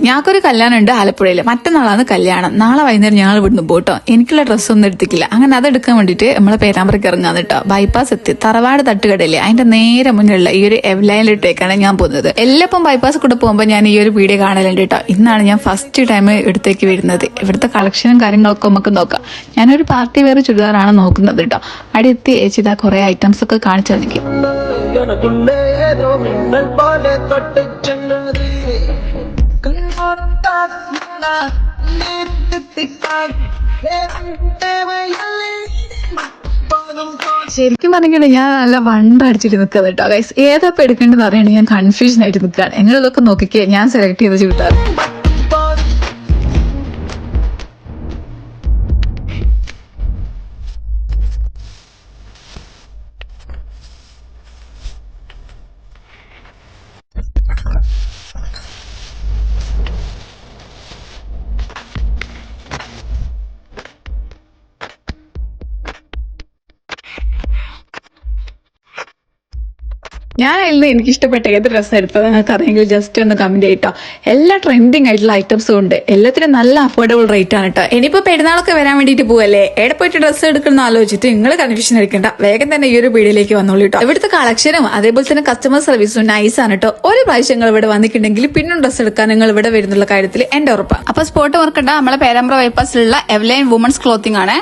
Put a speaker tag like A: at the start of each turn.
A: ഞങ്ങൾക്കൊരു കല്യാണം ഉണ്ട് ആലപ്പുഴയിൽ. മറ്റന്നാളാണ് കല്യാണം. നാളെ വൈകുന്നേരം ഞങ്ങൾ ഇവിടുന്ന് പോട്ടോ. എനിക്കുള്ള ഡ്രസ്സൊന്നും എടുത്തിട്ടില്ല. അങ്ങനെ അതെടുക്കാൻ വേണ്ടിയിട്ട് നമ്മളെ പേരാമ്പ്രയ്ക്ക് ഇറങ്ങാന്ന് കേട്ടോ. ബൈപ്പാസ് എത്തി. തറവാട് തട്ടുകടയില്ലേ അതിന്റെ നേരെ മുന്നിലുള്ള ഈ ഒരു എവ്ലൈനിലിട്ടേക്കാണ് ഞാൻ പോകുന്നത്. എല്ലപ്പം ബൈപ്പാസ് കൂടെ പോകുമ്പോൾ ഞാൻ ഈ ഒരു വീഡിയോ കാണലുണ്ട് കേട്ടോ. ഇന്നാണ് ഞാൻ ഫസ്റ്റ് ടൈം ഇവിടത്തേക്ക് വരുന്നത്. ഇവിടുത്തെ കളക്ഷനും കാര്യങ്ങളൊക്കെ നമുക്ക് നോക്കാം. ഞാനൊരു പാർട്ടി വെയർ ചുരിദാറാണ് നോക്കുന്നത് കേട്ടോ. അവിടെ എത്തി ഏച്ചിതാ കുറെ ഐറ്റംസ് ഒക്കെ കാണിച്ചു തന്നിക്കും. ശരിക്കും പറഞ്ഞിട്ട് ഞാൻ നല്ല വണ്ടടിച്ചിട്ട് നിൽക്കുന്നത് കേട്ടോ ഗൈസ്. ഏതാപ്പം എടുക്കേണ്ടതെന്ന് അറിയണേ ഞാൻ കൺഫ്യൂഷൻ ആയിട്ട് നിൽക്കുകയാണ്. നിങ്ങളിതൊക്കെ നോക്കിക്കേ ഞാൻ സെലക്ട് ചെയ്ത ചുരിദാർ. ഞാനായിരുന്നു എനിക്ക് ഇഷ്ടപ്പെട്ട ഏത് ഡ്രസ്സ് എടുത്തത് നിങ്ങൾക്ക് അറിയെങ്കിൽ ജസ്റ്റ് ഒന്ന് കമന്റ് ചെയ്യട്ടോ. എല്ലാ ട്രെൻഡിങ് ആയിട്ടുള്ള ഐറ്റംസും ഉണ്ട്. എല്ലാത്തിനും നല്ല അഫോർഡബിൾ റേറ്റ് ആണ് കേട്ടോ. ഇനിയിപ്പോ പെരുന്നാളൊക്കെ വരാൻ വേണ്ടിയിട്ട് പോവല്ലേ, എവിടെ പോയിട്ട് ഡ്രസ്സ് എടുക്കണം ആലോചിച്ചിട്ട് നിങ്ങൾ കൺഫ്യൂഷൻ എടുക്കണ്ട. വേഗം തന്നെ ഈ ഒരു വീഡിയോയിലേക്ക് വന്നോളൂ കേട്ടോ. ഇവിടുത്തെ കളക്ഷനും അതേപോലെ തന്നെ കസ്റ്റമർ സർവീസും നൈസ് ആണ് കേട്ടോ. ഒരു പ്രാവശ്യം നിങ്ങൾ ഇവിടെ വന്നിട്ടുണ്ടെങ്കിൽ പിന്നെ ഡ്രസ്സ് എടുക്കാൻ നിങ്ങൾ ഇവിടെ വരുന്നുള്ള കാര്യത്തിൽ എന്റെ ഉറപ്പാണ്. അപ്പൊ സ്പോട്ട് ഓർക്കണ്ട, നമ്മളെ പേരാമ്പ്ര ബൈപ്പാസിലുള്ള എവ്ലൈൻ വുമൻസ് ക്ലോത്തിങ് ആണ്.